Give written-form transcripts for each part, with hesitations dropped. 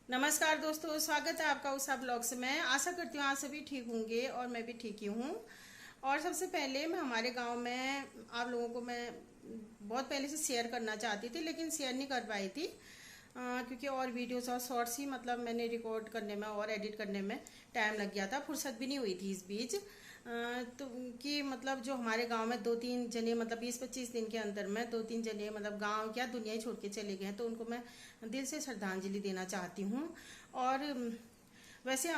नमस्कार दोस्तों, स्वागत है आपका उषा ब्लॉग्स में। आशा करती हूँ आप सभी ठीक होंगे और मैं भी ठीक ही हूँ। और सबसे पहले मैं हमारे गांव में आप लोगों को मैं बहुत पहले से शेयर करना चाहती थी, लेकिन शेयर नहीं कर पाई थी क्योंकि और वीडियोस और शॉर्ट्स ही मतलब मैंने रिकॉर्ड करने में और एडिट करने में टाइम लग गया था, फुर्सत भी नहीं हुई थी इस बीच। तो कि मतलब जो हमारे गांव में दो तीन जने मतलब 20-25 दिन के अंदर में दो तीन जने मतलब गांव क्या दुनिया ही छोड़ के चले गए हैं, तो उनको मैं दिल से श्रद्धांजलि देना चाहती हूँ। और वैसे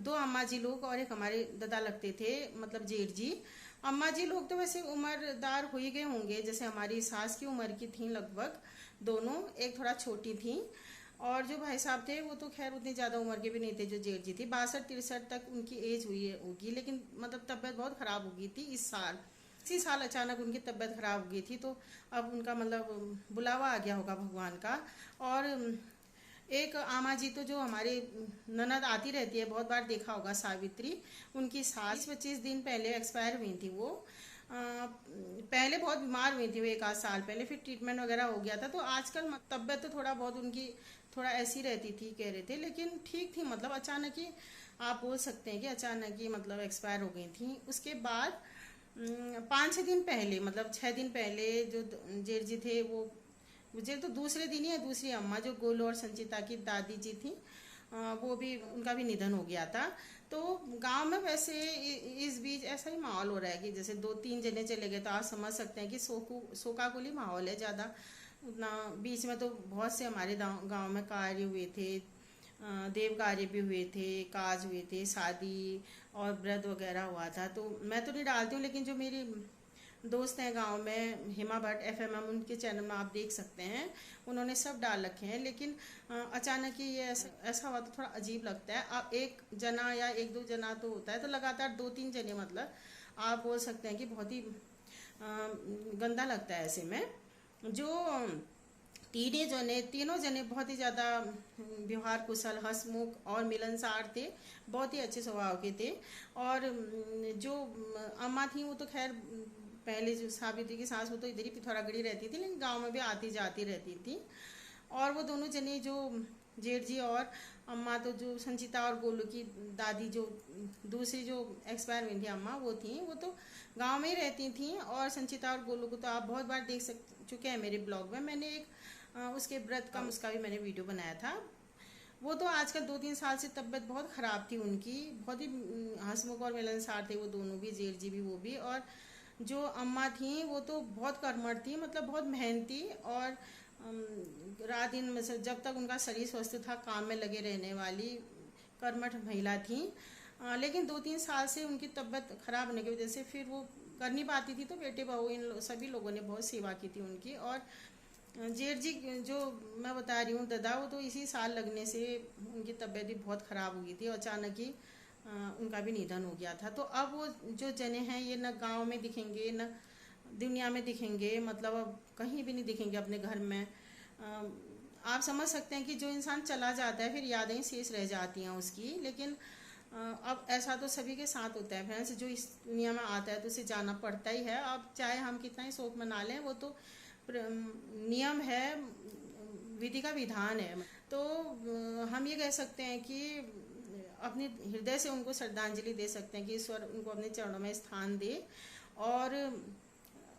दो अम्मा जी लोग और एक हमारे दादा लगते थे, मतलब जेठ जी। अम्मा जी लोग तो वैसे उम्रदार हो ही गए होंगे, जैसे हमारी सास की उम्र की थी लगभग दोनों, एक थोड़ा छोटी थी। और जो भाई साहब थे वो तो खैर उतनी ज़्यादा उम्र के भी नहीं थे, जो जेठ जी थी 62-63 तक उनकी एज हुई होगी, लेकिन मतलब तबीयत बहुत ख़राब हो गई थी इसी साल अचानक उनकी तबीयत ख़राब हो गई थी। तो अब उनका मतलब बुलावा आ गया होगा भगवान का। और एक आमा जी तो जो हमारे ननद आती रहती है, बहुत बार देखा होगा, सावित्री, उनकी सास 25 दिन पहले एक्सपायर हुई थी वो। पहले बहुत बीमार हुई थी वो, एक आध साल पहले, फिर ट्रीटमेंट वगैरह हो गया था। तो आजकल तबीयत तो थोड़ा बहुत उनकी थोड़ा ऐसी रहती थी कह रहे थे, लेकिन ठीक थी, मतलब अचानक ही आप बोल सकते हैं कि अचानक ही मतलब एक्सपायर हो गई थी। उसके बाद 5-6 दिन पहले, मतलब 6 दिन पहले जो जेठ जी थे वो, मुझे तो दूसरे दिन ही है, दूसरी अम्मा जो गोलू और संचिता की दादी जी थी, वो भी, उनका भी निधन हो गया था। तो गांव में वैसे इस बीच ऐसा ही माहौल हो रहा है कि जैसे दो तीन जने चले गए, तो आप समझ सकते हैं कि शोकाकुली माहौल है ज़्यादा। उतना बीच में तो बहुत से हमारे गांव में कार्य हुए थे, देव कार्य भी हुए थे, काज हुए थे, शादी और व्रत वगैरह हुआ था। तो मैं तो नहीं डालती हूँ, लेकिन जो मेरी दोस्त हैं गांव में, हिमा भट्ट FMM, उनके चैनल में आप देख सकते हैं, उन्होंने सब डाल रखे हैं। लेकिन अचानक ही ये ऐसा हुआ तो थोड़ा अजीब लगता है। अब एक जना या एक दो जना तो होता है, तो लगातार दो तीन जने मतलब आप बोल सकते हैं कि बहुत ही गंदा लगता है ऐसे में। जो तीनों जने बहुत ही ज़्यादा व्यवहार कुशल, हंसमुख और मिलनसार थे, बहुत ही अच्छे स्वभाव के थे। और जो अम्मा थी वो तो खैर पहले जो सावित्री की सास, वो तो इधर ही पिथौरागढ़ी रहती थी, लेकिन गांव में भी आती जाती रहती थी। और वो दोनों जने जो जेठ जी और अम्मा, तो जो संचिता और गोलू की दादी, जो दूसरी जो एक्सपायर हुई थी अम्मा, वो थी, वो तो गांव में ही रहती थी। और संचिता और गोलू को तो आप बहुत बार देख चुके हैं मेरे ब्लॉग में, मैंने एक उसके व्रत का उसका भी मैंने वीडियो बनाया था। वो तो आजकल 2-3 साल से तबीयत बहुत ख़राब थी उनकी, बहुत ही हंसमुख और मिलनसार थे वो दोनों भी, जेठ जी भी वो भी। और जो अम्मा थी वो तो बहुत कर्मठ थी, मतलब बहुत मेहनती और रात दिन में से जब तक उनका शरीर स्वस्थ था काम में लगे रहने वाली कर्मठ महिला थी। लेकिन 2-3 साल से उनकी तबीयत खराब होने की वजह से फिर वो कर नहीं पाती थी, तो बेटे बहू सभी लोगों ने बहुत सेवा की थी उनकी। और जेठ जी जो मैं बता रही हूँ दादा, वो तो इसी साल लगने से उनकी तबीयत भी बहुत ख़राब हो गई थी और अचानक ही उनका भी निधन हो गया था। तो अब वो जो जने हैं ये न गांव में दिखेंगे न दुनिया में दिखेंगे, मतलब अब कहीं भी नहीं दिखेंगे अपने घर में। आप समझ सकते हैं कि जो इंसान चला जाता है फिर यादें शेष रह जाती हैं उसकी। लेकिन अब ऐसा तो सभी के साथ होता है फ्रेंड्स, जो इस दुनिया में आता है तो उसे जाना पड़ता ही है। अब चाहे हम कितना ही शोक मना लें, वो तो नियम है, विधि का विधान है। तो हम ये कह सकते हैं कि अपने हृदय से उनको श्रद्धांजलि दे सकते हैं कि ईश्वर उनको अपने चरणों में स्थान दे, और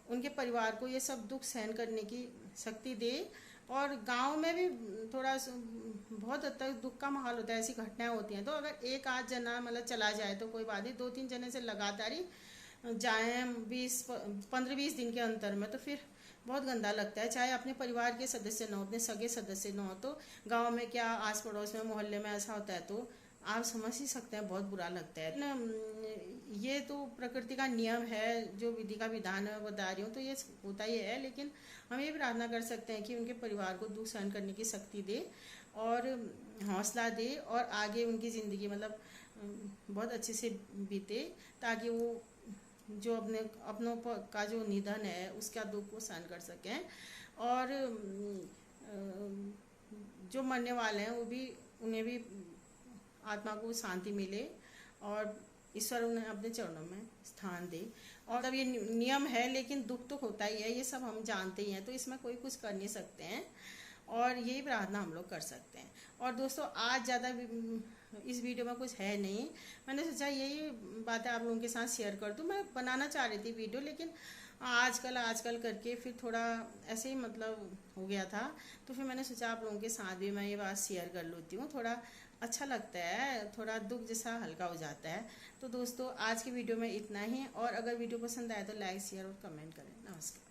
उनके परिवार को ये सब दुख सहन करने की शक्ति दे। और गांव में भी थोड़ा बहुत हद तक दुख का माहौल होता है, ऐसी घटनाएं होती हैं। तो अगर एक आध जना मतलब चला जाए तो कोई बात नहीं, 2-3 जने से लगातार ही जाए 15-20 दिन के अंतर में, तो फिर बहुत गंदा लगता है। चाहे अपने परिवार के सदस्य न हो, अपने सगे सदस्य न हो, तो गांव में क्या आस पड़ोस में मोहल्ले में ऐसा होता है तो आप समझ ही सकते हैं, बहुत बुरा लगता है ना। ये तो प्रकृति का नियम है, जो विधि का विधान है मैं बता रही हूँ, तो ये होता ही है। लेकिन हम ये प्रार्थना कर सकते हैं कि उनके परिवार को दुख सहन करने की शक्ति दे और हौसला दे, और आगे उनकी ज़िंदगी मतलब बहुत अच्छे से बीते, ताकि वो जो अपनों का जो निधन है उसका दुख को सहन कर सकें। और जो मरने वाले हैं वो भी, उन्हें भी आत्मा को शांति मिले और ईश्वर उन्हें अपने चरणों में स्थान दे। और तब ये नियम है, लेकिन दुख तो होता ही है, ये सब हम जानते ही हैं, तो इसमें कोई कुछ कर नहीं सकते हैं। और यही प्रार्थना हम लोग कर सकते हैं। और दोस्तों आज ज़्यादा इस वीडियो में कुछ है नहीं, मैंने सोचा यही बातें आप लोगों के साथ शेयर कर दूँ। मैं बनाना चाह रही थी वीडियो, लेकिन आजकल करके फिर थोड़ा ऐसे ही मतलब हो गया था, तो फिर मैंने सोचा आप लोगों के साथ भी मैं ये बात शेयर कर लेती हूँ। थोड़ा अच्छा लगता है, थोड़ा दुख जैसा हल्का हो जाता है। तो दोस्तों आज की वीडियो में इतना ही, और अगर वीडियो पसंद आए तो लाइक शेयर और कमेंट करें। नमस्कार।